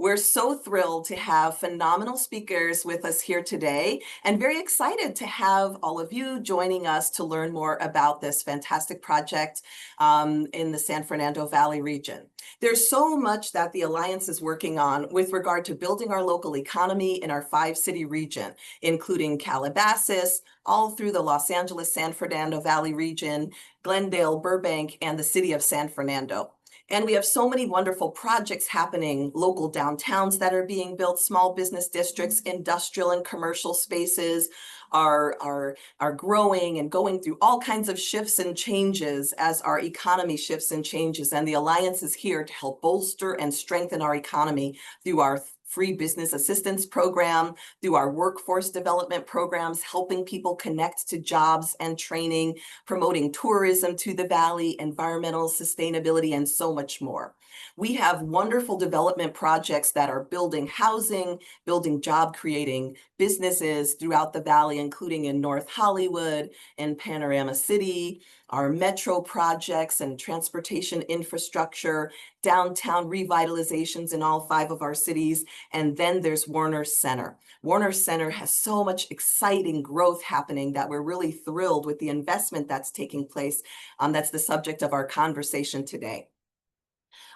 We're so thrilled to have phenomenal speakers with us here today and very excited to have all of you joining us to learn more about this fantastic project in the San Fernando Valley region. There's so much that the Alliance is working on with regard to building our local economy in our 5-city region, including Calabasas, all through the Los Angeles, San Fernando Valley region, Glendale, Burbank, and the city of San Fernando. And we have so many wonderful projects happening, local downtowns that are being built, small business districts, industrial and commercial spaces are growing and going through all kinds of shifts and changes as our economy shifts and changes. And the Alliance is here to help bolster and strengthen our economy through our free business assistance program, through our workforce development programs, helping people connect to jobs and training, promoting tourism to the valley, environmental sustainability, and so much more. We have wonderful development projects that are building housing, building job creating businesses throughout the valley, including in North Hollywood and Panorama City, our metro projects and transportation infrastructure, downtown revitalizations in all 5 of our cities, and then there's Warner Center. Warner Center has so much exciting growth happening that we're really thrilled with the investment that's taking place. That's the subject of our conversation today.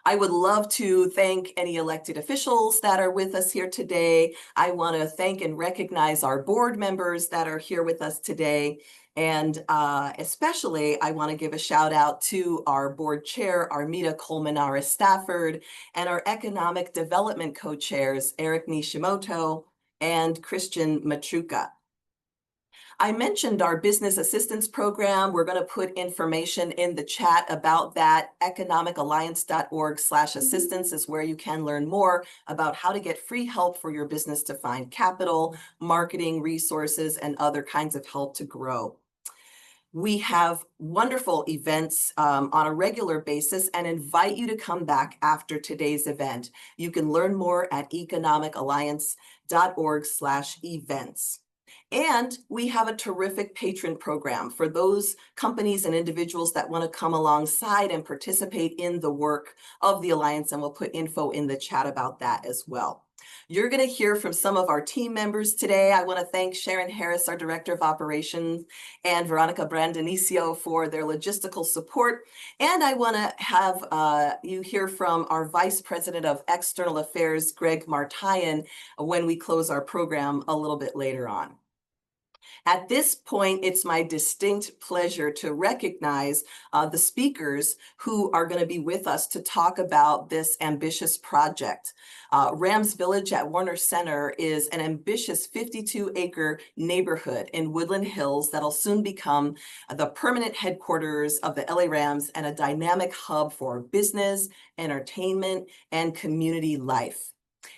I would love to thank any elected officials that are with us here today. I want to thank and recognize our board members that are here with us today. And especially, I want to give a shout out to our board chair, Armida Colmenares Stafford, and our economic development co-chairs, Eric Nishimoto and Christian Matruka. I mentioned our business assistance program. We're going to put information in the chat about that. economicalliance.org/assistance is where you can learn more about how to get free help for your business to find capital, marketing, resources, and other kinds of help to grow. We have wonderful events on a regular basis and invite you to come back after today's event. You can learn more at economicalliance.org/events. And we have a terrific patron program for those companies and individuals that want to come alongside and participate in the work of the Alliance, and we'll put info in the chat about that as well. You're going to hear from some of our team members today. I want to thank Sharon Harris, our Director of Operations, and Veronica Brandonicio for their logistical support. And I want to have you hear from our Vice President of External Affairs, Greg Martayan, when we close our program a little bit later on. At this point, it's my distinct pleasure to recognize the speakers who are going to be with us to talk about this ambitious project. Rams Village at Warner Center is an ambitious 52-acre neighborhood in Woodland Hills that'll soon become the permanent headquarters of the LA Rams and a dynamic hub for business, entertainment, and community life.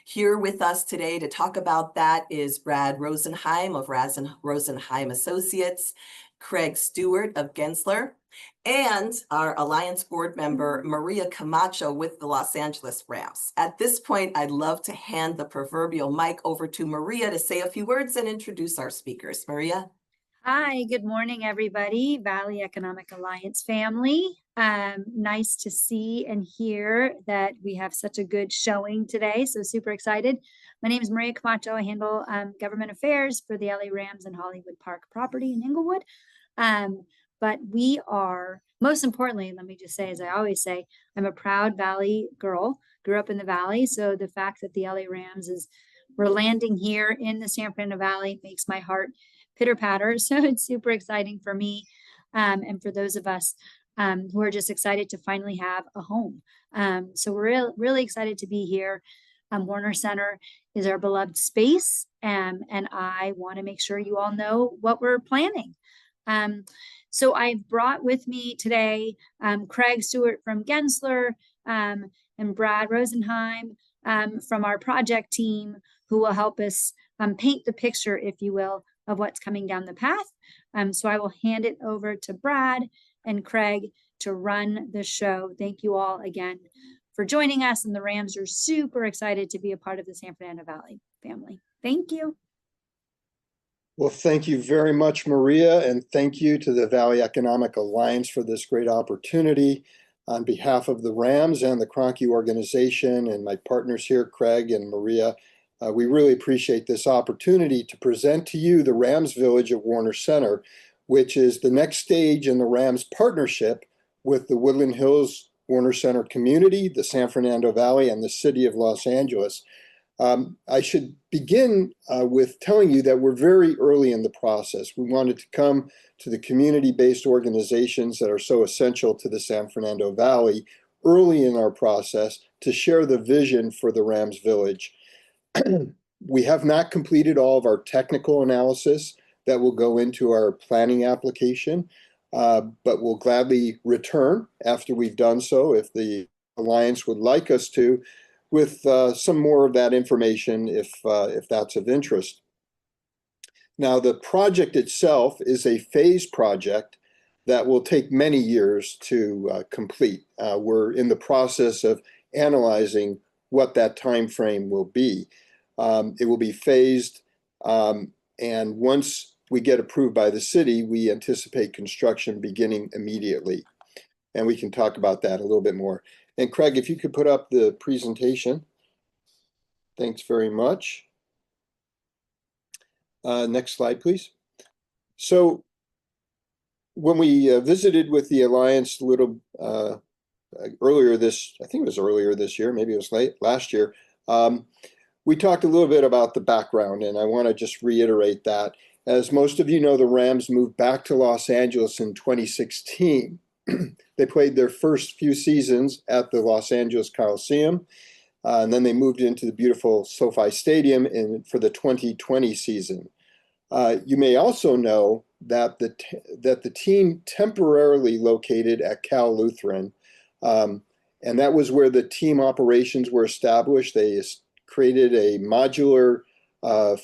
Here with us today to talk about that is Brad Rosenheim of Rosenheim Associates, Craig Stewart of Gensler, and our Alliance board member, Maria Camacho with the Los Angeles Rams. At this point, I'd love to hand the proverbial mic over to Maria to say a few words and introduce our speakers. Maria? Hi, good morning, everybody. Valley Economic Alliance family. Nice to see and hear that we have such a good showing today. So super excited. My name is Maria Camacho. I handle government affairs for the LA Rams and Hollywood Park property in Inglewood. But we are, most importantly, let me just say, as I always say, I'm a proud Valley girl, grew up in the Valley. So the fact that the LA Rams we're landing here in the San Fernando Valley makes my heart pitter patter. So it's super exciting for me and for those of us who are just excited to finally have a home. So we're really excited to be here. Warner Center is our beloved space, and I want to make sure you all know what we're planning. So I've brought with me today Craig Stewart from Gensler and Brad Rosenheim from our project team, who will help us paint the picture, if you will, of what's coming down the path. So I will hand it over to Brad and Craig to run the show. Thank you all again for joining us, and the Rams are super excited to be a part of the San Fernando Valley family. Thank you. Well, thank you very much, Maria, and thank you to the Valley Economic Alliance for this great opportunity. on behalf of the Rams and the Kroenke organization and my partners here, Craig and Maria, we really appreciate this opportunity to present to you the Rams Village of Warner Center, which is the next stage in the Rams partnership with the Woodland Hills Warner Center community, the San Fernando Valley, and the city of Los Angeles. I should begin with telling you that we're very early in the process. We wanted to come to the community-based organizations that are so essential to the San Fernando Valley early in our process to share the vision for the Rams Village. We have not completed all of our technical analysis that will go into our planning application, but we'll gladly return after we've done so if the Alliance would like us to, with some more of that information if that's of interest. Now, the project itself is a phased project that will take many years to complete. We're in the process of analyzing what that time frame will be. It will be phased, and once we get approved by the city, we anticipate construction beginning immediately. And we can talk about that a little bit more. And Craig, if you could put up the presentation. Thanks very much. Next slide, please. So when we visited with the Alliance a little earlier I think it was earlier this year, maybe it was last year, we talked a little bit about the background, and I want to just reiterate that. As most of you know, the Rams moved back to Los Angeles in 2016. They played their first few seasons at the Los Angeles Coliseum, and then they moved into the beautiful SoFi Stadium for the 2020 season. You may also know that the team temporarily located at Cal Lutheran, and that was where the team operations were established. They created a modular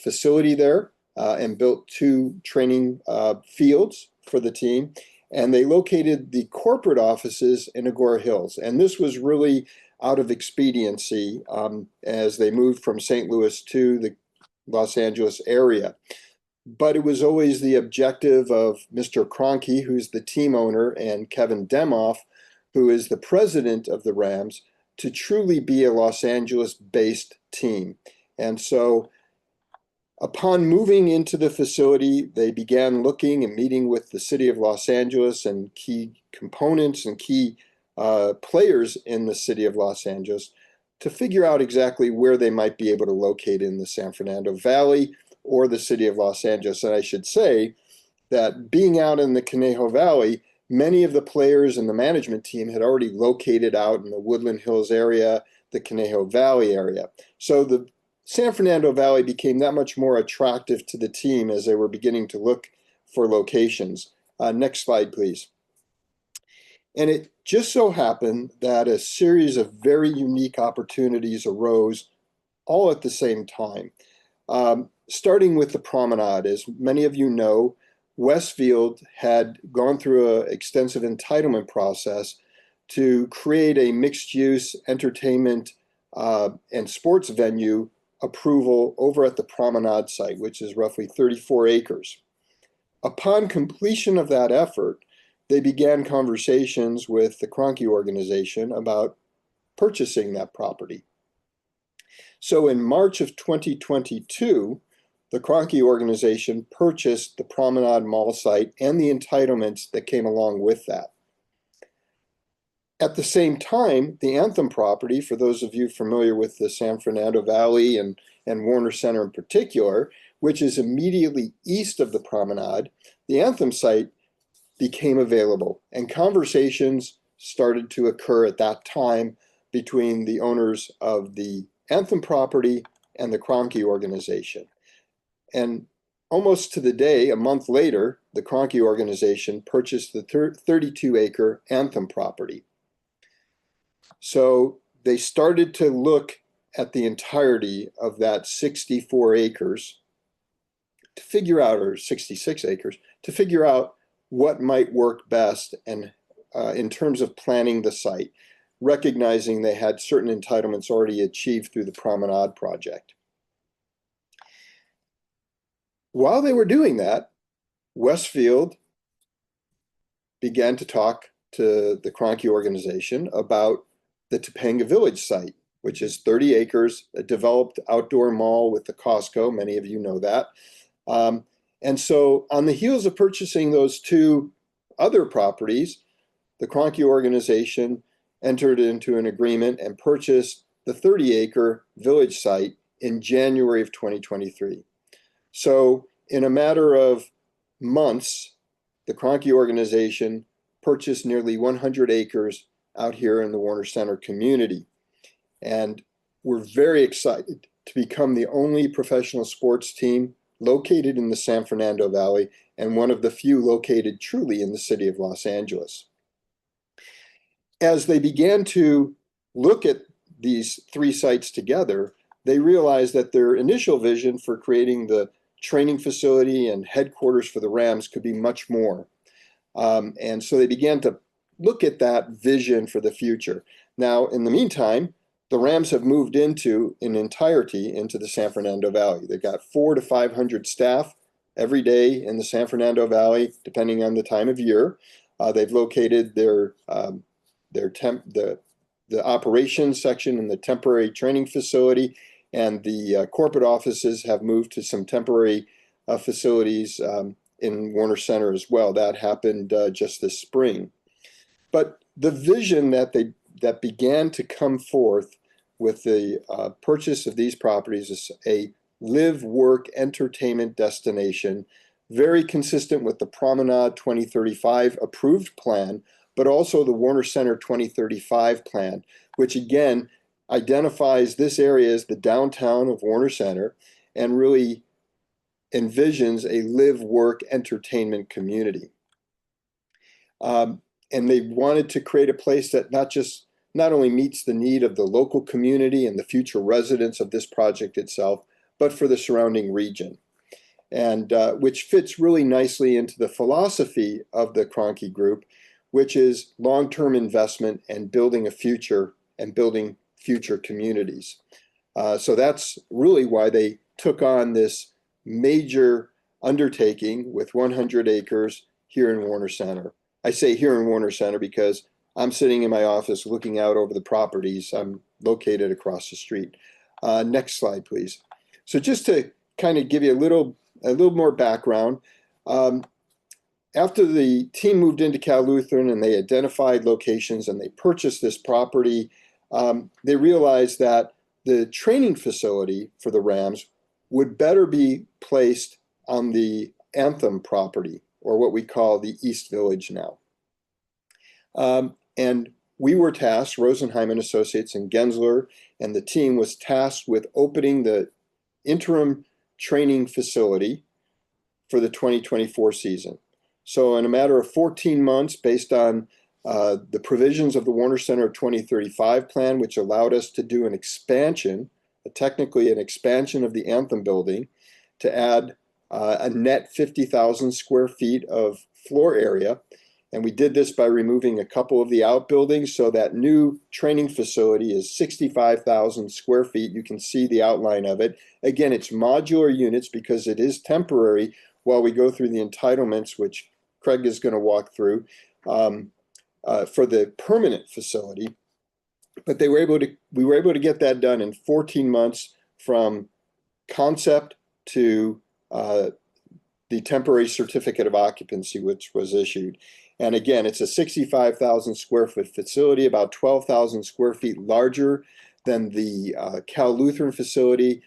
facility there and built 2 training fields for the team. And they located the corporate offices in Agora Hills. And this was really out of expediency as they moved from St. Louis to the Los Angeles area. But it was always the objective of Mr. Kroenke, who's the team owner, and Kevin Demoff, who is the president of the Rams, to truly be a Los Angeles-based team. And so upon moving into the facility, they began looking and meeting with the city of Los Angeles and key components and key players in the city of Los Angeles to figure out exactly where they might be able to locate in the San Fernando Valley or the city of Los Angeles. And I should say that being out in the Conejo Valley, many of the players and the management team had already located out in the Woodland Hills area, the Conejo Valley area. So the San Fernando Valley became that much more attractive to the team as they were beginning to look for locations. Next slide, please. And it just so happened that a series of very unique opportunities arose all at the same time. Starting with the promenade, as many of you know, Westfield had gone through an extensive entitlement process to create a mixed-use entertainment and sports venue approval over at the promenade site, which is roughly 34 acres. Upon completion of that effort, they began conversations with the Kroenke organization about purchasing that property. So in March of 2022, the Kroenke organization purchased the Promenade Mall site and the entitlements that came along with that. At the same time, the Anthem property, for those of you familiar with the San Fernando Valley and Warner Center in particular, which is immediately east of the Promenade, the Anthem site became available, and conversations started to occur at that time between the owners of the Anthem property and the Kroenke organization. And almost to the day, a month later, the Kroenke organization purchased the 32-acre Anthem property. So they started to look at the entirety of that 64 acres to figure out, or 66 acres, to figure out what might work best and in terms of planning the site, recognizing they had certain entitlements already achieved through the Promenade project. While they were doing that, Westfield began to talk to the Kroenke organization about the Topanga Village site, which is 30 acres, a developed outdoor mall with the Costco. Many of you know that. And so on the heels of purchasing those two other properties, the Kroenke organization entered into an agreement and purchased the 30-acre village site in January of 2023. So in a matter of months, the Kroenke organization purchased nearly 100 acres out here in the Warner Center community. And we're very excited to become the only professional sports team located in the San Fernando Valley and one of the few located truly in the city of Los Angeles. As they began to look at these three sites together, they realized that their initial vision for creating the training facility and headquarters for the Rams could be much more. And so they began to look at that vision for the future. Now, in the meantime, the Rams have moved into in entirety into the San Fernando Valley. They've got 400 to 500 staff every day in the San Fernando Valley, depending on the time of year. They've located the operations section in the temporary training facility, and the corporate offices have moved to some temporary facilities in Warner Center as well. That happened just this spring. But the vision that began to come forth with the purchase of these properties is a live, work, entertainment destination, very consistent with the Promenade 2035 approved plan, but also the Warner Center 2035 plan, which again identifies this area as the downtown of Warner Center and really envisions a live, work, entertainment community. And they wanted to create a place that not only meets the need of the local community and the future residents of this project itself, but for the surrounding region, and which fits really nicely into the philosophy of the Kroenke Group, which is long-term investment and building a future and building future communities. So that's really why they took on this major undertaking with 100 acres here in Warner Center. I say here in Warner Center because I'm sitting in my office looking out over the properties. I'm located across the street. Next slide, please. So just to kind of give you a little more background, after the team moved into Cal Lutheran and they identified locations and they purchased this property, they realized that the training facility for the Rams would better be placed on the Anthem property, or what we call the East Village now. And we were tasked, Rosenheim and Associates and Gensler, and the team was tasked with opening the interim training facility for the 2024 season. So in a matter of 14 months, based on the provisions of the Warner Center 2035 plan, which allowed us to do an expansion, technically an expansion of the Anthem building, to add a net 50,000 square feet of floor area. And we did this by removing a couple of the outbuildings, so that new training facility is 65,000 square feet. You can see the outline of it. Again, it's modular units because it is temporary while we go through the entitlements, which Craig is going to walk through, for the permanent facility. But we were able to get that done in 14 months from concept to the temporary certificate of occupancy, which was issued. And again, it's a 65,000 square foot facility, about 12,000 square feet larger than the Cal Lutheran facility.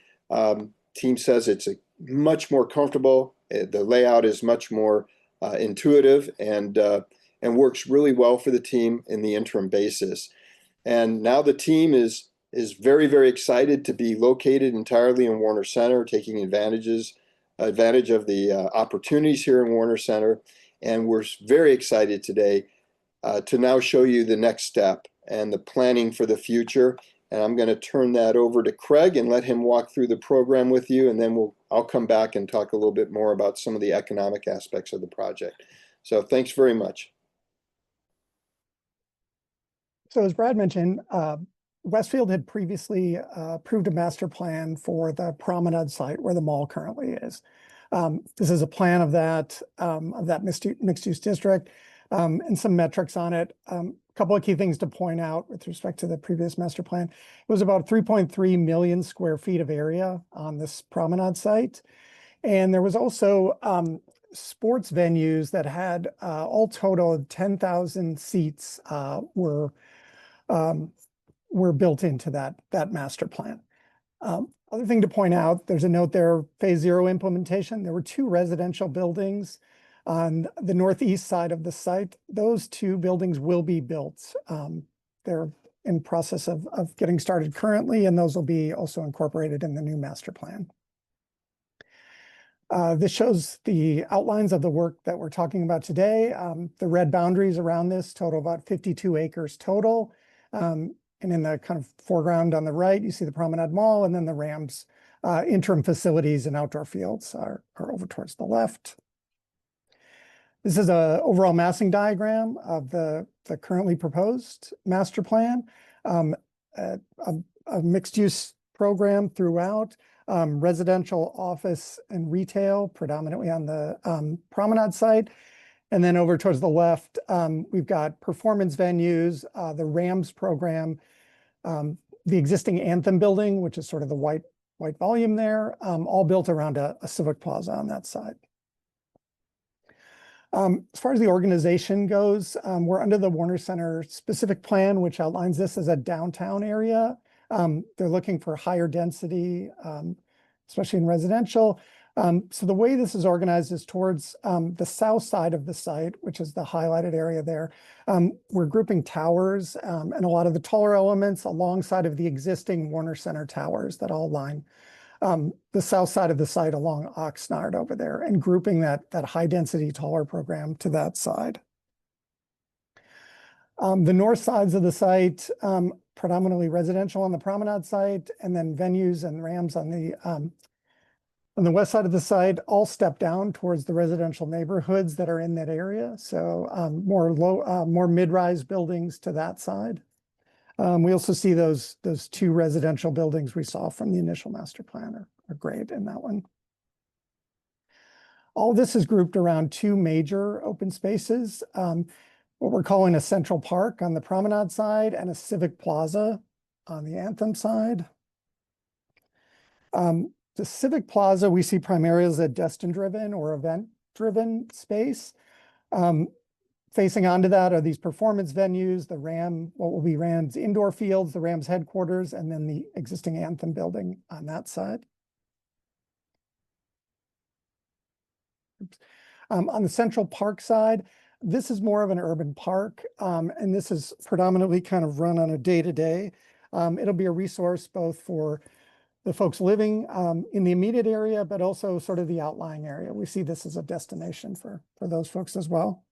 Team says it's much more comfortable. The layout is much more intuitive and works really well for the team in the interim basis. And now the team is very, very excited to be located entirely in Warner Center, taking advantage of the opportunities here in Warner Center. And we're very excited today to now show you the next step and the planning for the future. And I'm going to turn that over to Craig and let him walk through the program with you. And then I'll come back and talk a little bit more about some of the economic aspects of the project. So thanks very much. So as Brad mentioned, Westfield had previously approved a master plan for the Promenade site where the mall currently is. This is a plan of that mixed-use district. and some metrics on it. A couple of key things to point out with respect to the previous master plan. It was about 3.3 million square feet of area on this promenade site. And there was also sports venues that had all total of 10,000 seats were built into that master plan. Other thing to point out, there's a note there, phase 0 implementation. There were 2 residential buildings on the northeast side of the site. Those 2 buildings will be built. They're in process of getting started currently, and those will be also incorporated in the new master plan. This shows the outlines of the work that we're talking about today. The red boundaries around this total about 52 acres total. And in the kind of foreground on the right, you see the Promenade Mall, and then the Rams interim facilities and outdoor fields are over towards the left. This is an overall massing diagram of the currently proposed master plan. A mixed-use program throughout, residential, office, and retail, predominantly on the promenade site. And then over towards the left, we've got performance venues, the Rams program, the existing Anthem building, which is sort of the white volume there, all built around a civic plaza on that side. As far as the organization goes, we're under the Warner Center specific plan, which outlines this as a downtown area. They're looking for higher density, especially in residential. So the way this is organized is towards the south side of the site, which is the highlighted area there. We're grouping towers and a lot of the taller elements alongside of the existing Warner Center towers that all line the south side of the site along Oxnard over there, and grouping that high density taller program to that side. The north sides of the site, predominantly residential on the promenade site, and then venues and Rams on the west side of the site, all step down towards the residential neighborhoods that are in that area. So more mid-rise buildings to that side. We also see those 2 residential buildings we saw from the initial master plan are great in that one. All this is grouped around 2 major open spaces. What we're calling a central park on the promenade side and a civic plaza on the Anthem side. The civic plaza we see primarily as a destination-driven or event-driven space. Facing onto that are these performance venues, what will be Rams indoor fields, the Rams headquarters, and then the existing Anthem building on that side. On the Central Park side, this is more of an urban park, and this is predominantly kind of run on a day-to-day. It'll be a resource both for the folks living in the immediate area, but also sort of the outlying area. We see this as a destination for those folks as well.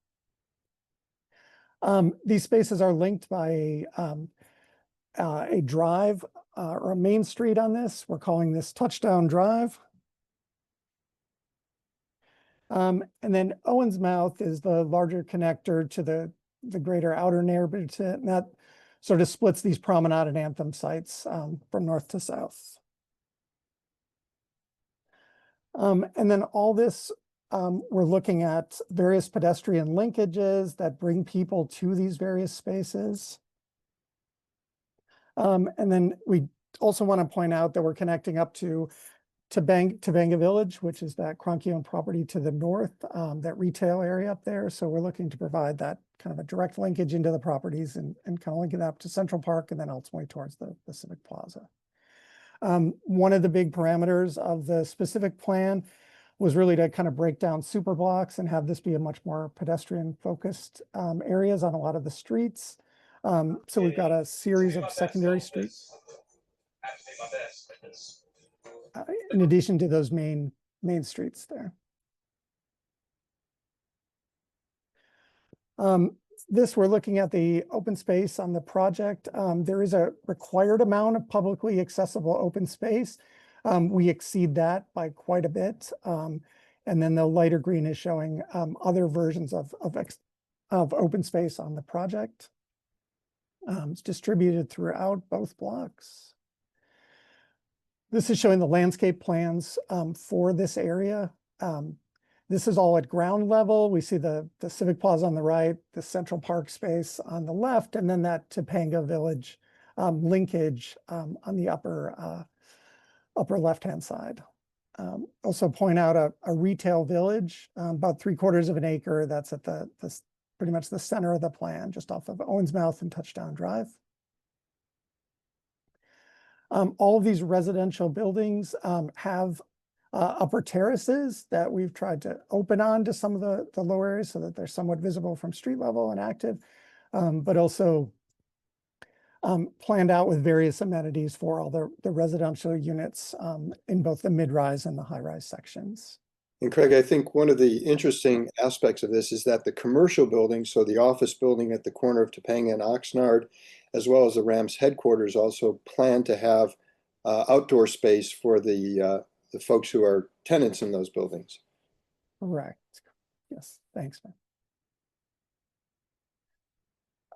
These spaces are linked by a drive or a main street on this. We're calling this Touchdown Drive. And then Owens Mouth is the larger connector to the greater outer neighborhood, and that sort of splits these promenade and Anthem sites from north to south. And then all this, we're looking at various pedestrian linkages that bring people to these various spaces. And then we also want to point out that we're connecting up to Banga Village, which is that Cronky-owned property to the north, that retail area up there. So we're looking to provide that kind of a direct linkage into the properties and kind of linking up to Central Park and then ultimately towards the Civic Plaza. One of the big parameters of the specific plan was really to kind of break down super blocks and have this be a much more pedestrian focused areas on a lot of the streets. So we've got a series of secondary streets. In addition to those main streets there. This, we're looking at the open space on the project. There is a required amount of publicly accessible open space. We exceed that by quite a bit. And then the lighter green is showing other versions of open space on the project. It's distributed throughout both blocks. This is showing the landscape plans for this area. This is all at ground level. We see the Civic Plaza on the right, the Central Park space on the left, and then that Topanga Village linkage on the upper left-hand side. Also point out a retail village, about 3/4 of an acre. That's at the pretty much the center of the plan, just off of Owensmouth and Touchdown Drive. All of these residential buildings have upper terraces that we've tried to open on to some of the lower areas so that they're somewhat visible from street level and active, but also planned out with various amenities for all the residential units in both the mid-rise and the high-rise sections. And Craig, I think one of the interesting aspects of this is that the commercial building, so the office building at the corner of Topanga and Oxnard, as well as the Rams headquarters, also plan to have outdoor space for the folks who are tenants in those buildings. Correct. Yes, thanks,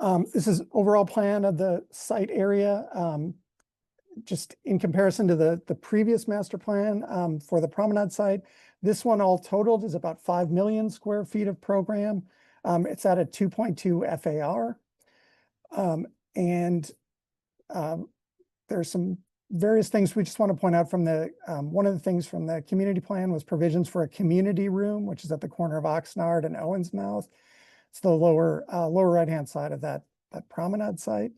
man. This is overall plan of the site area. Just in comparison to the previous master plan for the promenade site, this one all totaled is about 5 million square feet of program. It's at a 2.2 FAR. There's some various things we just want to point out from the, one of the things from the community plan was provisions for a community room, which is at the corner of Oxnard and Owensmouth. It's the lower right-hand side of that promenade site.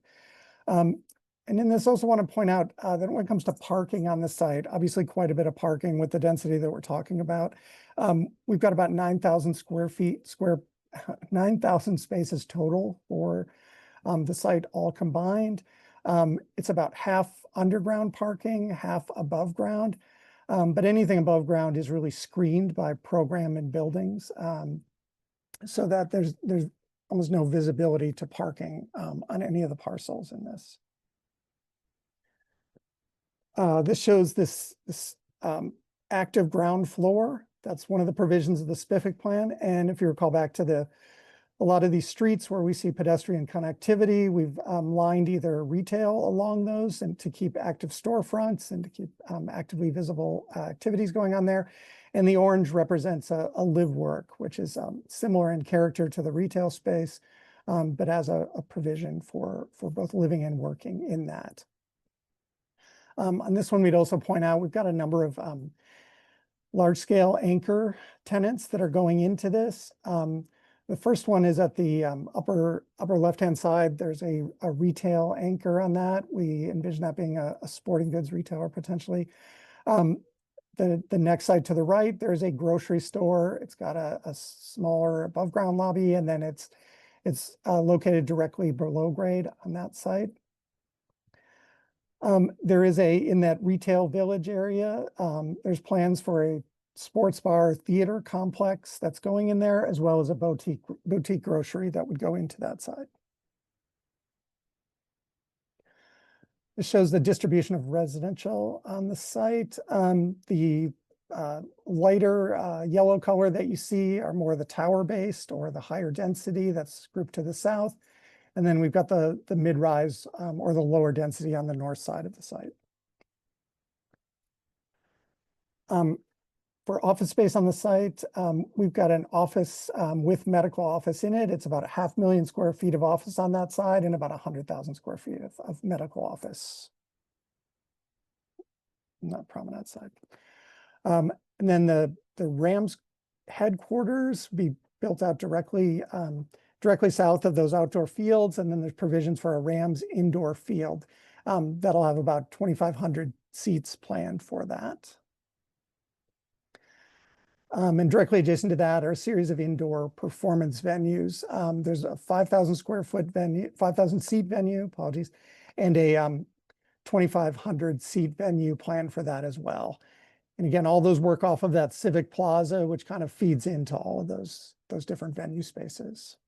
And then this also want to point out that when it comes to parking on the site, obviously quite a bit of parking with the density that we're talking about. We've got about 9,000 9,000 spaces total for the site all combined. It's about half underground parking, half above ground. But anything above ground is really screened by program and buildings, so that there's almost no visibility to parking on any of the parcels in this. This shows this active ground floor. That's one of the provisions of the SPIFIC plan. And if you recall back to a lot of these streets where we see pedestrian connectivity, we've lined either retail along those and to keep active storefronts and to keep actively visible activities going on there. And the orange represents a live work, which is similar in character to the retail space, but as a provision for both living and working in that. On this one, we'd also point out we've got a number of large-scale anchor tenants that are going into this. The first one is at the upper left-hand side. There's a retail anchor on that. We envision that being a sporting goods retailer potentially. The next side to the right, there's a grocery store. It's got a smaller above-ground lobby, and then it's located directly below grade on that site. There is in that retail village area, there's plans for a sports bar theater complex that's going in there, as well as a boutique grocery that would go into that side. This shows the distribution of residential on the site. The lighter yellow color that you see are more the tower-based or the higher density that's grouped to the south. And then we've got the mid-rise or the lower density on the north side of the site. For office space on the site, we've got an office with medical office in it. It's about 500,000 square feet of office on that side and about 100,000 square feet of medical office on that promenade side. And then the Rams headquarters be built out directly south of those outdoor fields. And then there's provisions for a Rams indoor field that'll have about 2,500 seats planned for that. And directly adjacent to that are a series of indoor performance venues. There's a 5,000 square foot venue, 5,000 seat venue, apologies, and a 2,500 seat venue planned for that as well. And again, all those work off of that Civic Plaza, which kind of feeds into all of those different venue spaces.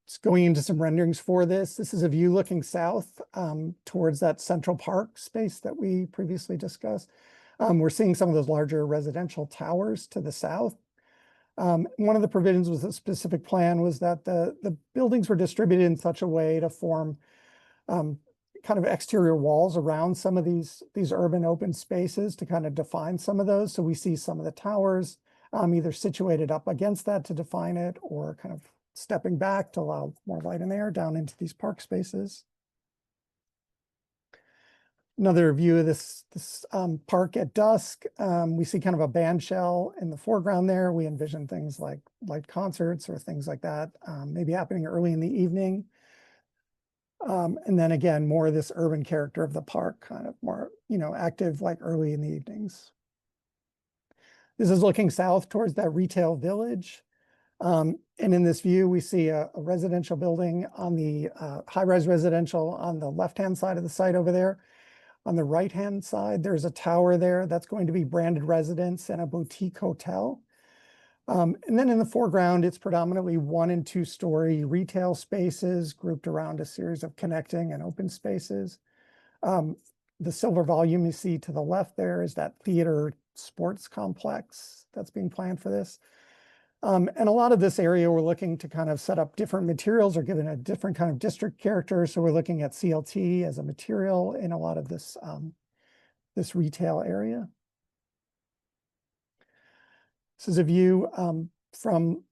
Just going into some renderings for this. This is a view looking south towards that Central Park space that we previously discussed. We're seeing some of those larger residential towers to the south. One of the provisions with the specific plan was that the buildings were distributed in such a way to form kind of exterior walls around some of these urban open spaces to kind of define some of those. So we see some of the towers either situated up against that to define it, or kind of stepping back to allow more light and air down into these park spaces. Another view of this park at dusk. We see kind of a band shell in the foreground there. We envision things like light concerts or things like that, maybe happening early in the evening. And then again, more of this urban character of the park, kind of more, active like early in the evenings. This is looking south towards that retail village. And in this view, we see a residential building on the high-rise residential on the left-hand side of the site over there. On the right-hand side, there's a tower there that's going to be branded residence and a boutique hotel. And then in the foreground, it's predominantly 1- and 2-story retail spaces grouped around a series of connecting and open spaces. The silver volume you see to the left there is that theater sports complex that's being planned for this. And a lot of this area, we're looking to kind of set up different materials or given a different kind of district character. So we're looking at CLT as a material in a lot of this, this retail area. This is a view from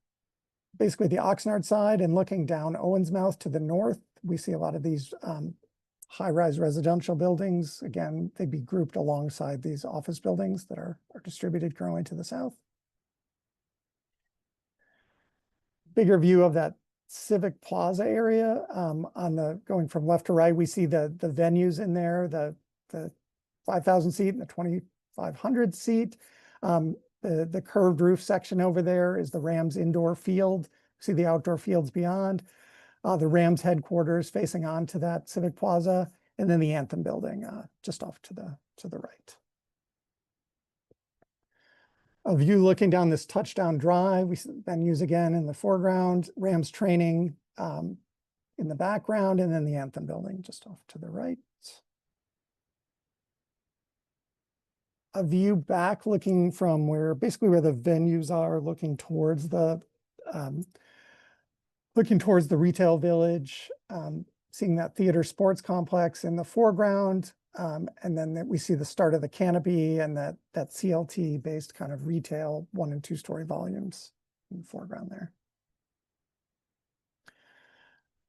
basically the Oxnard side and looking down Owens Mouth to the north. We see a lot of these high-rise residential buildings. Again, they'd be grouped alongside these office buildings that are distributed currently to the south. Bigger view of that Civic Plaza area on the going from left to right. We see the venues in there, the 5,000 seat and the 2,500 seat. The curved roof section over there is the Rams indoor field. See the outdoor fields beyond. The Rams headquarters facing onto that Civic Plaza, and then the Anthem building just off to the right. A view looking down this touchdown drive. We see venues again in the foreground, Rams training in the background, and then the Anthem building just off to the right. A view back looking from basically where the venues are, looking towards the retail village, seeing that theater sports complex in the foreground. And then we see the start of the canopy and that CLT based kind of retail 1- and 2-story volumes in the foreground there.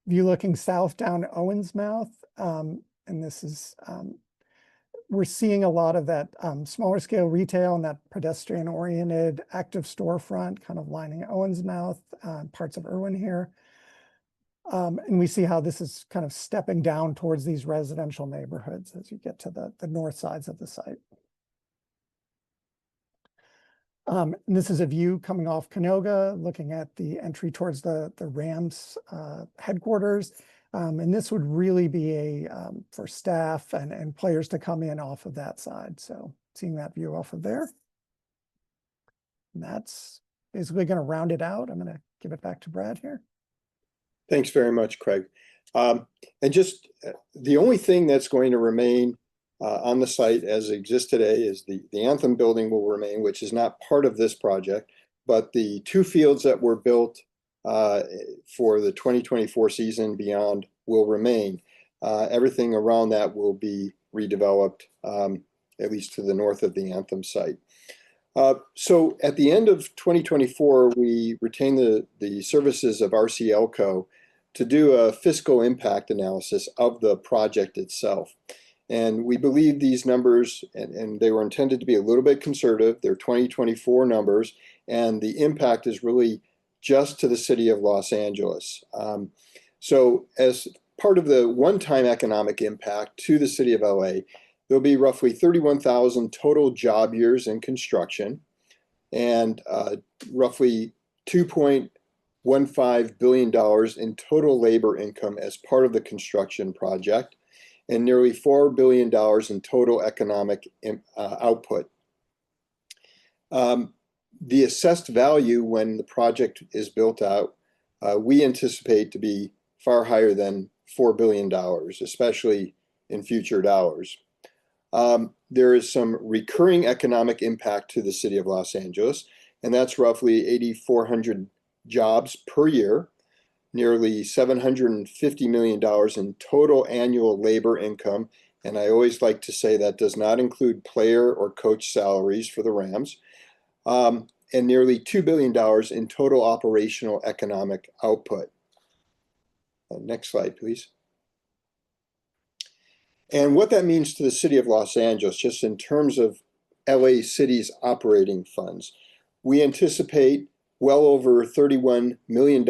View looking south down Owens Mouth. And this is, we're seeing a lot of that smaller scale retail and that pedestrian oriented active storefront kind of lining Owens Mouth, parts of Irwin here. And we see how this is kind of stepping down towards these residential neighborhoods as you get to the north sides of the site. And this is a view coming off Canoga, looking at the entry towards the Rams headquarters. And this would really be for staff and players to come in off of that side. So seeing that view off of there. And that's basically going to round it out. I'm going to give it back to Brad here. Thanks very much, Craig. And just the only thing that's going to remain on the site as it exists today is the Anthem building will remain, which is not part of this project, but the 2 fields that were built for the 2024 season beyond will remain. Everything around that will be redeveloped, at least to the north of the Anthem site. So at the end of 2024, we retained the services of RCLCO to do a fiscal impact analysis of the project itself. And we believe these numbers, and they were intended to be a little bit conservative, they're 2024 numbers, and the impact is really just to the city of Los Angeles. So as part of the one-time economic impact to the city of LA, there'll be roughly 31,000 total job years in construction and roughly $2.15 billion in total labor income as part of the construction project, and nearly $4 billion in total economic output. The assessed value when the project is built out, we anticipate to be far higher than $4 billion, especially in future dollars. There is some recurring economic impact to the city of Los Angeles, and that's roughly 8,400 jobs per year. nearly $750 million in total annual labor income. And I always like to say that does not include player or coach salaries for the Rams. And nearly $2 billion in total operational economic output. Next slide, please. And what that means to the city of Los Angeles, just in terms of LA City's operating funds, we anticipate well over $31 million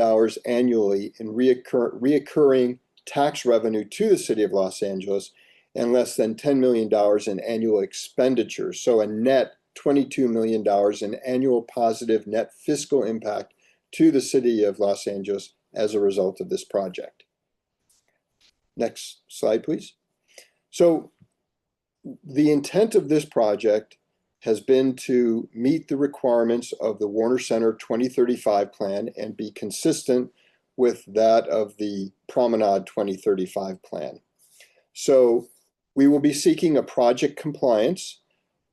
annually in reoccurring tax revenue to the city of Los Angeles and less than $10 million in annual expenditures. So a net $22 million in annual positive net fiscal impact to the city of Los Angeles as a result of this project. Next slide, please. So the intent of this project has been to meet the requirements of the Warner Center 2035 plan and be consistent with that of the Promenade 2035 plan. So we will be seeking a project compliance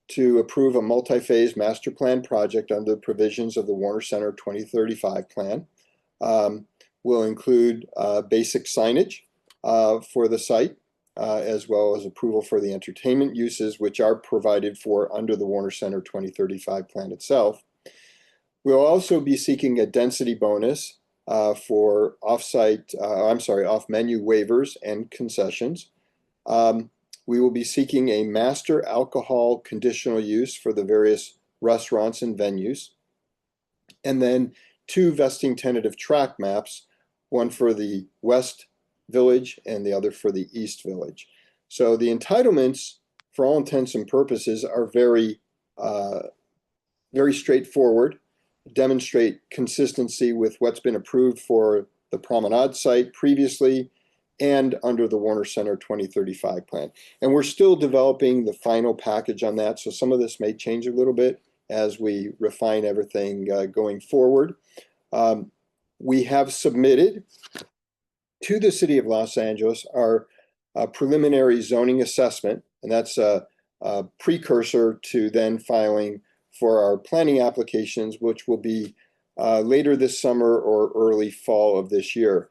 to approve a multi-phase master plan project under the provisions of the Warner Center 2035 plan. Will include basic signage for the site, as well as approval for the entertainment uses, which are provided for under the Warner Center 2035 plan itself. We'll also be seeking a density bonus for off-menu waivers and concessions. We will be seeking a master alcohol conditional use for the various restaurants and venues. And then 2 vesting tentative track maps, one for the West Village and the other for the East Village. So the entitlements, for all intents and purposes, are very straightforward, demonstrate consistency with what's been approved for the Promenade site previously and under the Warner Center 2035 plan. And we're still developing the final package on that, so some of this may change a little bit as we refine everything going forward. We have submitted to the City of Los Angeles our preliminary zoning assessment, and that's a precursor to then filing for our planning applications, which will be later this summer or early fall of this year.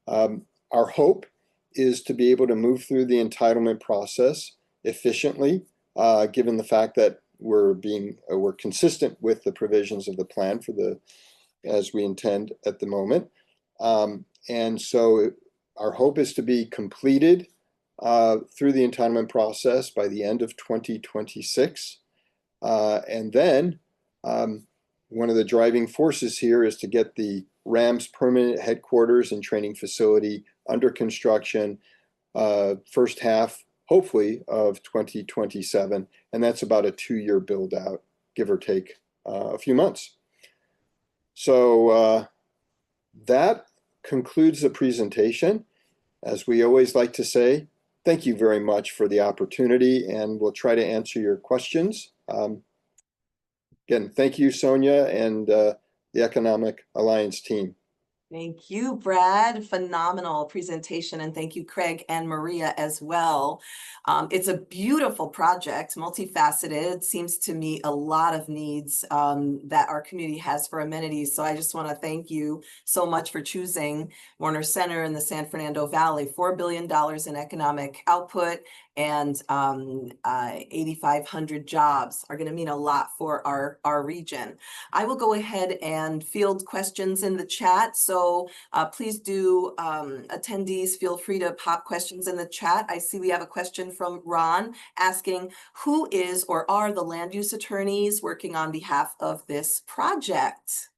Our hope is to be able to move through the entitlement process efficiently, given the fact that we're consistent with the provisions of the plan as we intend at the moment. And so our hope is to be completed through the entitlement process by the end of 2026. And then one of the driving forces here is to get the Rams permanent headquarters and training facility under construction first half, hopefully, of 2027. And that's about a 2-year build out, give or take a few months. So that concludes the presentation. As we always like to say, thank you very much for the opportunity, and we'll try to answer your questions. Again, thank you, Sonia, and the Economic Alliance team. Thank you, Brad. Phenomenal presentation. And thank you, Craig and Maria as well. It's a beautiful project, multifaceted, seems to meet a lot of needs that our community has for amenities. So I just want to thank you so much for choosing Warner Center in the San Fernando Valley. $4 billion in economic output and 8,500 jobs are going to mean a lot for our region. I will go ahead and field questions in the chat. So please do, attendees, feel free to pop questions in the chat. I see we have a question from Ron asking, who is or are the land use attorneys working on behalf of this project?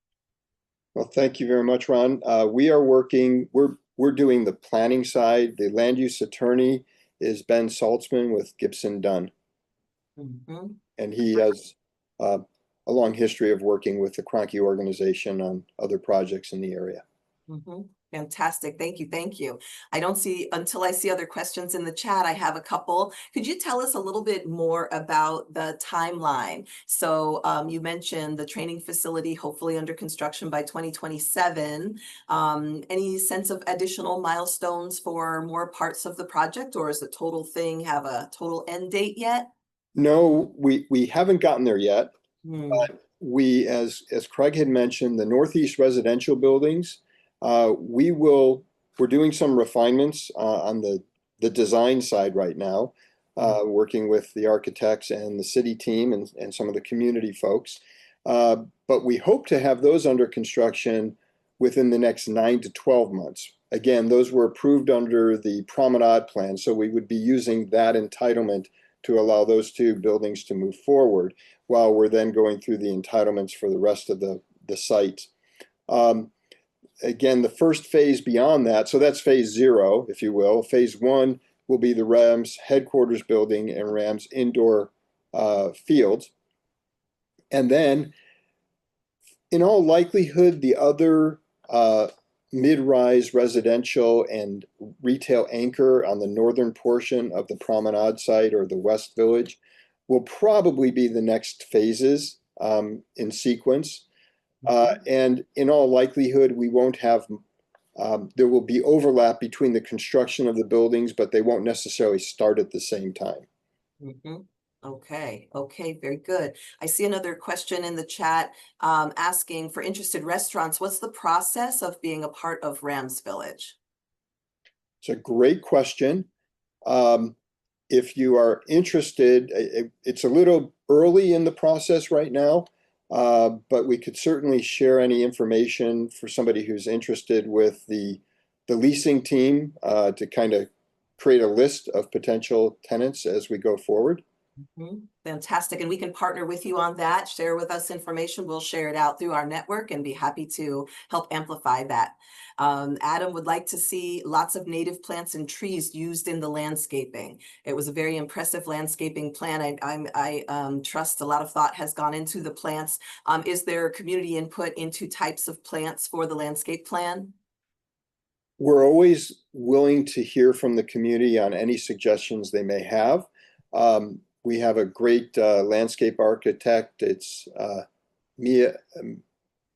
Well, thank you very much, Ron. We are working, we're doing the planning side. The land use attorney is Ben Saltzman with Gibson Dunn. Mm-hmm. And he has a long history of working with the Kroenke organization on other projects in the area. Mm-hmm. Fantastic. Thank you. Thank you. Until I see other questions in the chat, I have a couple. Could you tell us a little bit more about the timeline? So you mentioned the training facility, hopefully under construction by 2027. Any sense of additional milestones for more parts of the project, or is the total thing have a total end date yet? No, we haven't gotten there yet. But we, as Craig had mentioned, the Northeast residential buildings we're doing some refinements on the design side right now, working with the architects and the city team and some of the community folks. But we hope to have those under construction within the next 9 to 12 months. Again, those were approved under the Promenade Plan, so we would be using that entitlement to allow those two buildings to move forward while we're then going through the entitlements for the rest of the site. Again, the first phase beyond that, so that's phase 0, if you will. Phase 1 will be the Rams headquarters building and Rams indoor field. And then, in all likelihood, the other mid-rise residential and retail anchor on the northern portion of the Promenade site or the West Village will probably be the next phases in sequence. And in all likelihood, we won't have, there will be overlap between the construction of the buildings, but they won't necessarily start at the same time. Okay, very good. I see another question in the chat asking for interested restaurants. What's the process of being a part of Rams Village? It's a great question. If you are interested, it's a little early in the process right now, but we could certainly share any information for somebody who's interested with the leasing team to kind of create a list of potential tenants as we go forward. Fantastic. And we can partner with you on that. Share with us information. We'll share it out through our network and be happy to help amplify that. Adam would like to see lots of native plants and trees used in the landscaping. It was a very impressive landscaping plan. I trust a lot of thought has gone into the plants. Is there community input into types of plants for the landscape plan? We're always willing to hear from the community on any suggestions they may have. We have a great landscape architect. It's Mia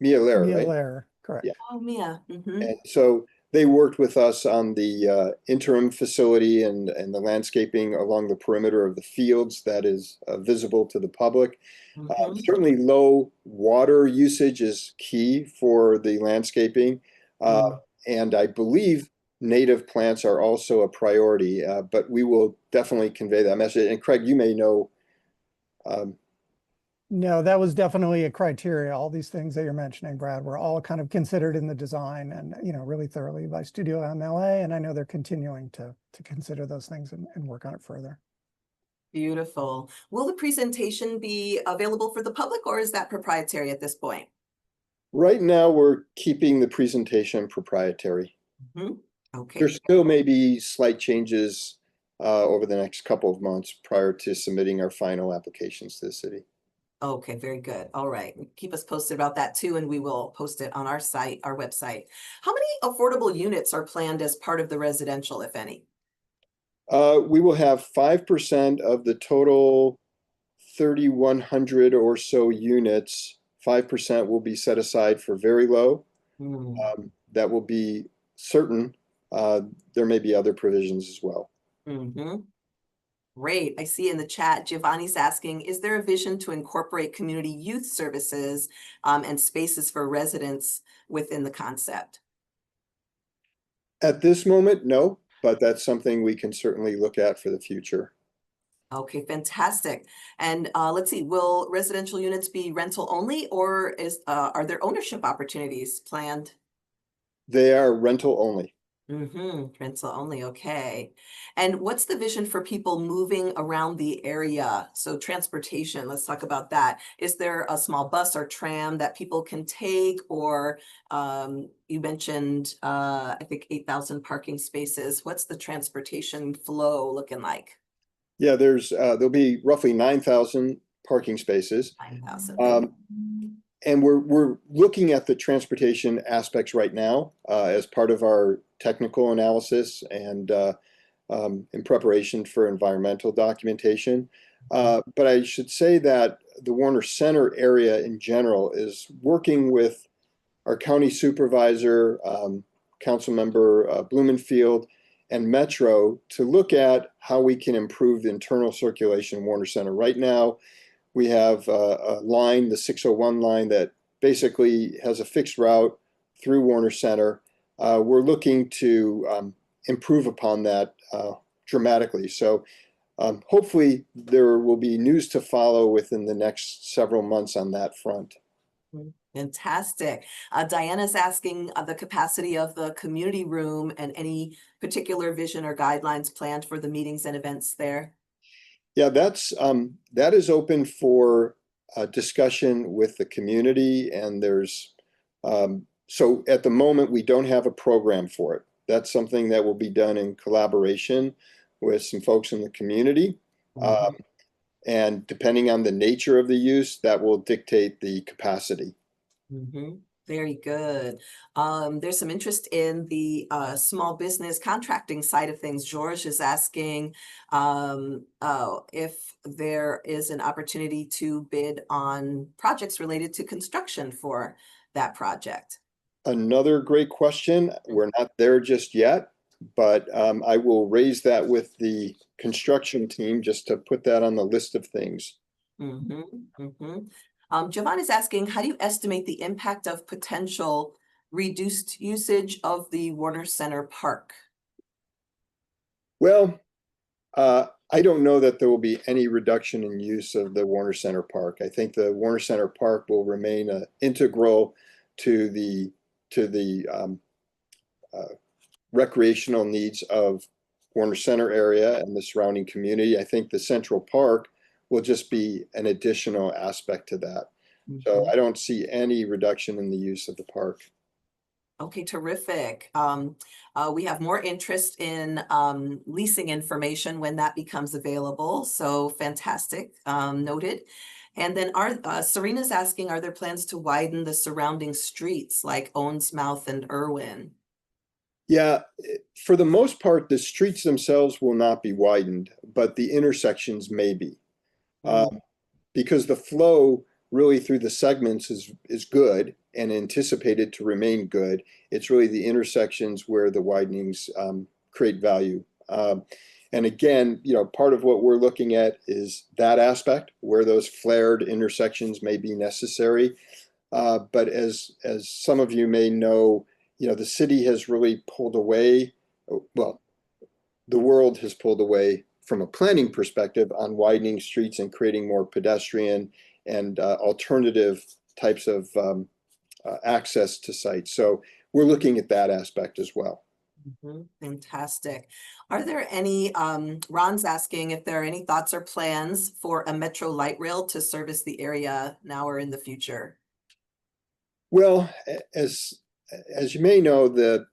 Lair, right? Lair, correct. Yeah. Oh, Mia. And so they worked with us on the interim facility and the landscaping along the perimeter of the fields that is visible to the public. Certainly low water usage is key for the landscaping. And I believe native plants are also a priority, but we will definitely convey that message. And Craig, you may know. No, that was definitely a criteria. All these things that you're mentioning, Brad, were all kind of considered in the design and, really thoroughly by Studio MLA. And I know they're continuing to consider those things and work on it further. Beautiful. Will the presentation be available for the public or is that proprietary at this point? Right now, we're keeping the presentation proprietary. Okay. There still may be slight changes over the next couple of months prior to submitting our final applications to the city. Okay, very good. All right. Keep us posted about that too, and we will post it on our site, our website. How many affordable units are planned as part of the residential, if any? We will have 5% of the total 3,100 or so units. 5% will be set aside for very low. That will be certain. There may be other provisions as well. Great. I see in the chat, Giovanni's asking, is there a vision to incorporate community youth services and spaces for residents within the concept? At this moment, no, but that's something we can certainly look at for the future. Okay, fantastic. And let's see, will residential units be rental only or are there ownership opportunities planned? They are rental only. Rental only, okay. And what's the vision for people moving around the area? So transportation, let's talk about that. Is there a small bus or tram that people can take? Or you mentioned, I think 8,000 parking spaces. What's the transportation flow looking like? Yeah, there'll be roughly 9,000 parking spaces. 9,000. And we're looking at the transportation aspects right now as part of our technical analysis and in preparation for environmental documentation. But I should say that the Warner Center area in general is working with our county supervisor, Councilmember Blumenfield, and Metro to look at how we can improve the internal circulation in Warner Center. Right now, we have a line, the 601 line, that basically has a fixed route through Warner Center. we're looking to improve upon that dramatically. So hopefully there will be news to follow within the next several months on that front. Fantastic. Diana's asking the capacity of the community room and any particular vision or guidelines planned for the meetings and events there. Yeah, that is open for discussion with the community, and there's so at the moment we don't have a program for it. That's something that will be done in collaboration with some folks in the community. And depending on the nature of the use, that will dictate the capacity. Very good. There's some interest in the small business contracting side of things. George is asking if there is an opportunity to bid on projects related to construction for that project. Another great question. We're not there just yet, but I will raise that with the construction team just to put that on the list of things. Javon is asking, how do you estimate the impact of potential reduced usage of the Warner Center Park? Well, I don't know that there will be any reduction in use of the Warner Center Park. I think the Warner Center Park will remain integral to the recreational needs of Warner Center area and the surrounding community. I think the Central Park will just be an additional aspect to that. So I don't see any reduction in the use of the park. Okay, terrific. We have more interest in leasing information when that becomes available. So fantastic, noted. And then Serena's asking, are there plans to widen the surrounding streets like Owensmouth and Irwin? Yeah, for the most part, the streets themselves will not be widened, but the intersections may be. Because the flow really through the segments is good and anticipated to remain good. It's really the intersections where the widenings create value. And again, part of what we're looking at is that aspect where those flared intersections may be necessary. But as some of you may know, the city has really pulled away. Well, the world has pulled away from a planning perspective on widening streets and creating more pedestrian and alternative types of access to sites. So we're looking at that aspect as well. Fantastic. Are there any, Ron's asking if there are any thoughts or plans for a Metro light rail to service the area now or in the future? Well, as you may know,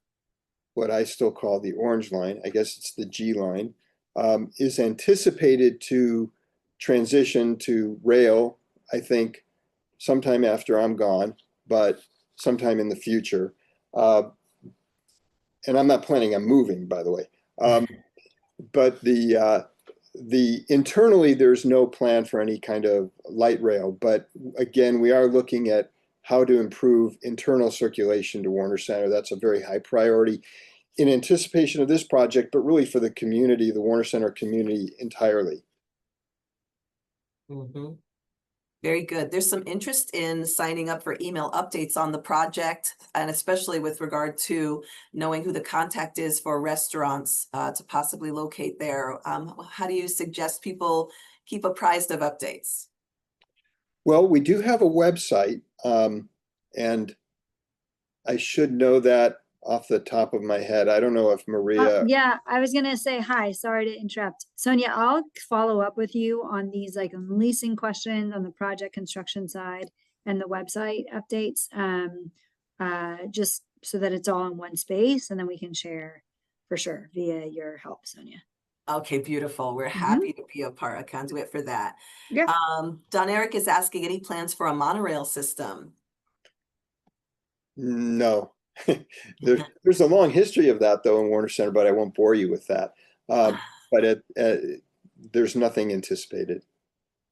what I still call the orange line, I guess it's the G line, is anticipated to transition to rail, I think, sometime after I'm gone, but sometime in the future. And I'm not planning on moving, by the way. But the internally, there's no plan for any kind of light rail. But again, we are looking at how to improve internal circulation to Warner Center. That's a very high priority in anticipation of this project, but really for the community, the Warner Center community entirely. Very good. There's some interest in signing up for email updates on the project, and especially with regard to knowing who the contact is for restaurants to possibly locate there. How do you suggest people keep apprised of updates? Well, we do have a website, and I should know that off the top of my head. I don't know if Maria. Yeah, I was gonna say hi. Sorry to interrupt. Sonia, I'll follow up with you on these like leasing questions on the project construction side and the website updates. Just so that it's all in one space, and then we can share for sure via your help, Sonia. Okay, beautiful. We're happy to be a conduit for that. Yeah. Don Eric is asking, any plans for a monorail system? No. There's a long history of that though in Warner Center, but I won't bore you with that. But there's nothing anticipated.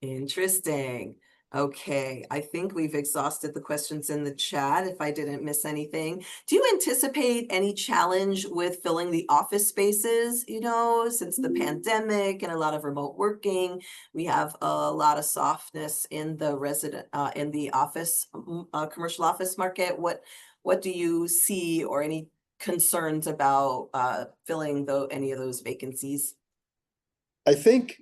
Interesting. Okay, I think we've exhausted the questions in the chat if I didn't miss anything. Do you anticipate any challenge with filling the office spaces, since the pandemic and a lot of remote working, we have a lot of softness in the office, commercial office market. What do you see, or any concerns about filling any of those vacancies? I think,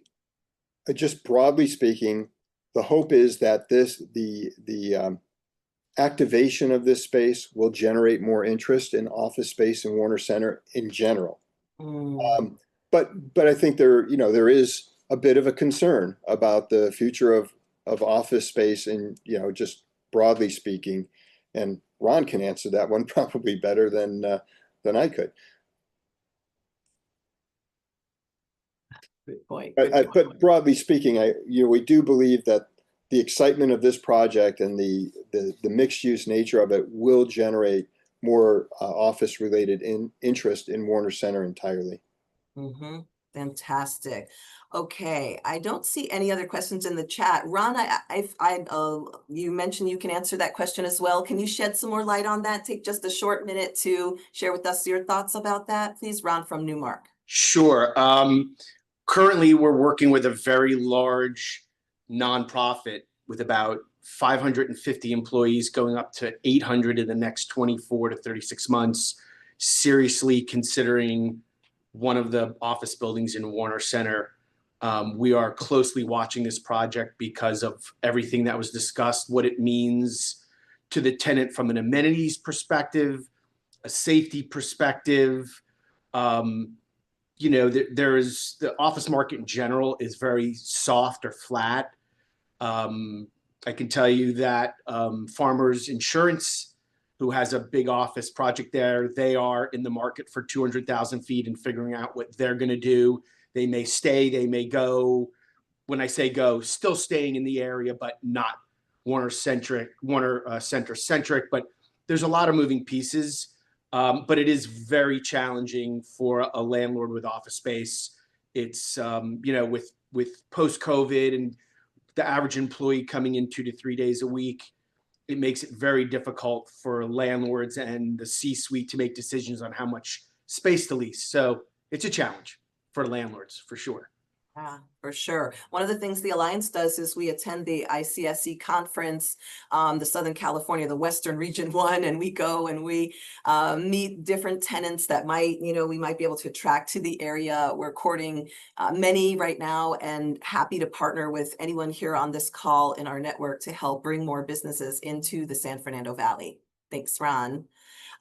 just broadly speaking, the hope is that the activation of this space will generate more interest in office space in Warner Center in general. Mm. But I think there is a bit of a concern about the future of office space and, just broadly speaking. And Ron can answer that one probably better than I could. Good point. But broadly speaking, we do believe that the excitement of this project and the mixed use nature of it will generate more office related interest in Warner Center entirely. Mm-hmm. Fantastic. Okay, I don't see any other questions in the chat. Ron, you mentioned you can answer that question as well. Can you shed some more light on that? Take just a short minute to share with us your thoughts about that, please. Ron from Newmark. Sure. Currently, we're working with a very large nonprofit with about 550 employees, going up to 800 in the next 24 to 36 months, seriously considering one of the office buildings in Warner Center. We are closely watching this project because of everything that was discussed, what it means to the tenant from an amenities perspective, a safety perspective. There's the office market in general is very soft or flat. I can tell you that Farmers Insurance, who has a big office project there, they are in the market for 200,000 feet and figuring out what they're going to do. They may stay, they may go. When I say go, still staying in the area, but not Warner Center centric. But there's a lot of moving pieces. But it is very challenging for a landlord with office space. It's with post-COVID and the average employee coming in 2 to 3 days a week, it makes it very difficult for landlords and the C-suite to make decisions on how much space to lease. So it's a challenge for landlords for sure. Yeah, for sure. One of the things the Alliance does is we attend the ICSC conference, the Southern California, the Western Region one, and we go and we meet different tenants that we might be able to attract to the area. We're courting many right now and happy to partner with anyone here on this call in our network to help bring more businesses into the San Fernando Valley. Thanks, Ron.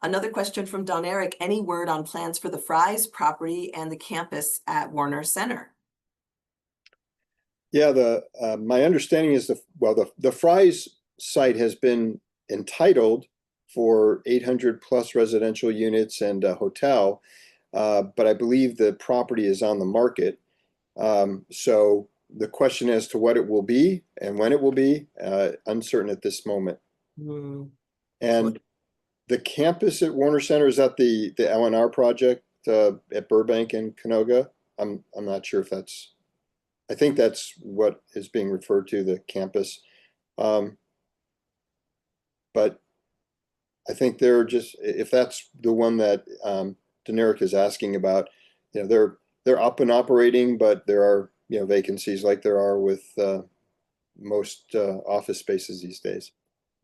Another question from Don Eric. Any word on plans for the Fry's property and the campus at Warner Center? Yeah, my understanding is the Fry's site has been entitled for 800 plus residential units and a hotel, but I believe the property is on the market. So the question as to what it will be and when it will be, uncertain at this moment. Mm. And the campus at Warner Center, is that the LNR project at Burbank and Canoga? I'm not sure if that's. I think that's what is being referred to, the campus. But I think they're just, if that's the one that Deneric is asking about, they're up and operating, but there are vacancies like there are with most office spaces these days.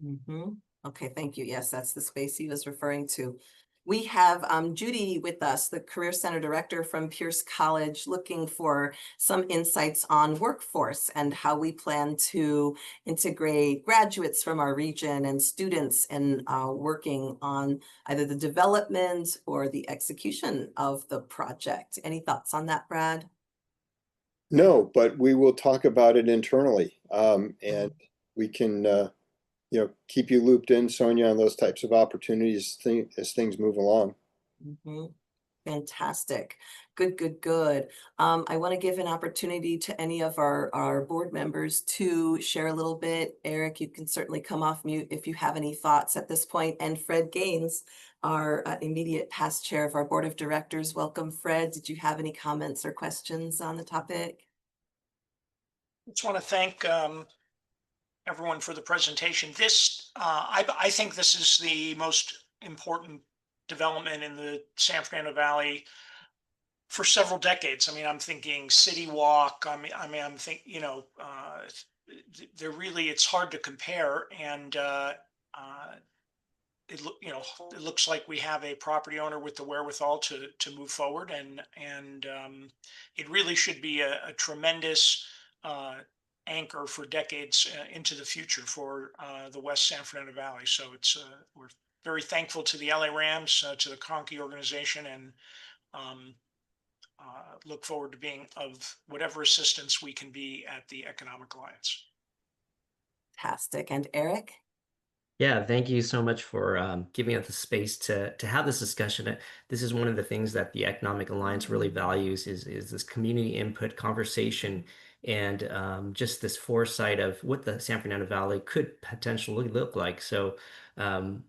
Mm-hmm. Okay, thank you. Yes, that's the space he was referring to. We have Judy with us, the Career Center Director from Pierce College, looking for some insights on workforce and how we plan to integrate graduates from our region and students in working on either the development or the execution of the project. Any thoughts on that, Brad? No, but we will talk about it internally, and we can keep you looped in, Sonia, on those types of opportunities as things move along. Mm-hmm. Fantastic. Good. I want to give an opportunity to any of our board members to share a little bit. Eric, you can certainly come off mute if you have any thoughts at this point. And Fred Gaines, our immediate past chair of our board of directors. Welcome, Fred. Did you have any comments or questions on the topic? I just want to thank everyone for the presentation. I think this is the most important development in the San Fernando Valley for several decades. I mean, I'm thinking City Walk. I'm thinking, they're really, it's hard to compare. And it looks like we have a property owner with the wherewithal to move forward, and it really should be a tremendous uh, anchor for decades into the future for the West San Fernando Valley. So we're very thankful to the LA Rams, to the Conkey organization, and um, look forward to being of whatever assistance we can be at the Economic Alliance. Fantastic. And Eric? Yeah, thank you so much for giving us the space to have this discussion. This is one of the things that the Economic Alliance really values is this community input conversation and just this foresight of what the San Fernando Valley could potentially look like. So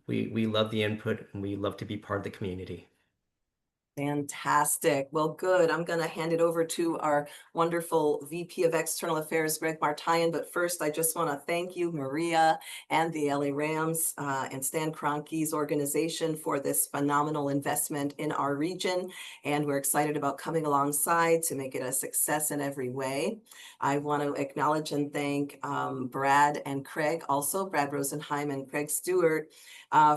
we love the input and we love to be part of the community. Fantastic. Well, good. I'm going to hand it over to our wonderful VP of External Affairs, Greg Martyan. But first, I just want to thank you, Maria, and the LA Rams and Stan Kroenke's organization for this phenomenal investment in our region. And we're excited about coming alongside to make it a success in every way. I want to acknowledge and thank Brad and Craig, also Brad Rosenheim and Craig Stewart,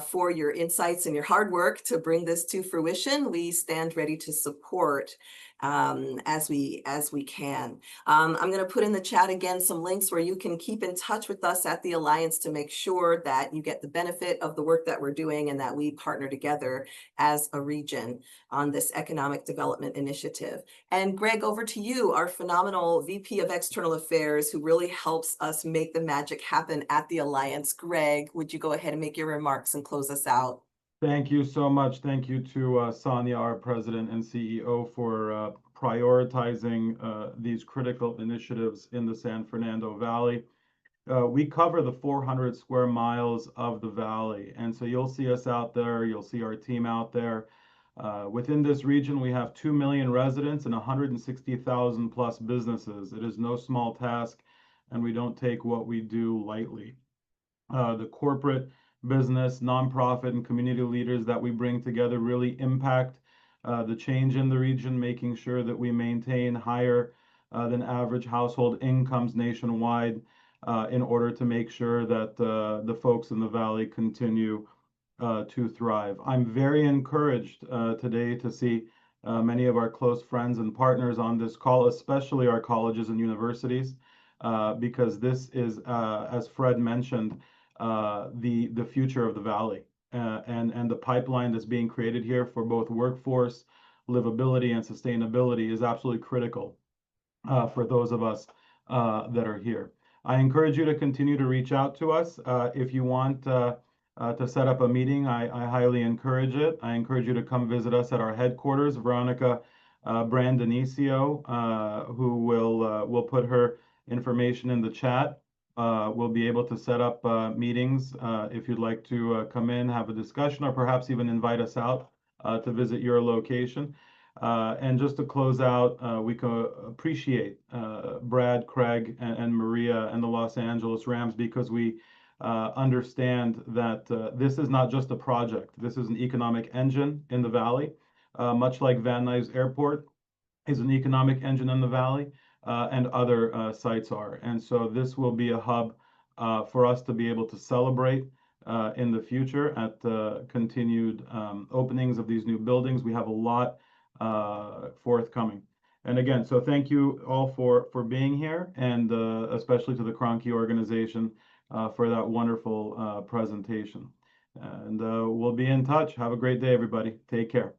for your insights and your hard work to bring this to fruition. We stand ready to support as we can. I'm going to put in the chat again some links where you can keep in touch with us at the Alliance to make sure that you get the benefit of the work that we're doing and that we partner together as a region on this economic development initiative. And Greg, over to you, our phenomenal VP of External Affairs, who really helps us make the magic happen at the Alliance. Greg, would you go ahead and make your remarks and close us out? Thank you so much. Thank you to Sonia, our president and CEO, for prioritizing these critical initiatives in the San Fernando Valley. We cover the 400 square miles of the valley, and so you'll see us out there. You'll see our team out there. Within this region, we have 2 million residents and 160,000 plus businesses. It is no small task, and we don't take what we do lightly. The corporate, business, nonprofit, and community leaders that we bring together really impact the change in the region, making sure that we maintain higher than average household incomes nationwide in order to make sure that the folks in the valley continue to thrive. I'm very encouraged today to see many of our close friends and partners on this call, especially our colleges and universities, because this is, as Fred mentioned, the future of the valley, and the pipeline that's being created here for both workforce, livability, and sustainability is absolutely critical for those of us that are here. I encourage you to continue to reach out to us if you want to set up a meeting. I highly encourage it. I encourage you to come visit us at our headquarters. Veronica Brandonicio, who will put her information in the chat. We'll be able to set up meetings if you'd like to come in, have a discussion, or perhaps even invite us out to visit your location. And just to close out, we can appreciate Brad, Craig, and Maria and the Los Angeles Rams, because we understand that this is not just a project. This is an economic engine in the valley, much like Van Nuys Airport is an economic engine in the valley, and other sites are. And so this will be a hub for us to be able to celebrate in the future at continued openings of these new buildings. We have a lot forthcoming. And again, so thank you all for being here, and especially to the Kroenke organization for that wonderful presentation. And we'll be in touch. Have a great day, everybody. Take care.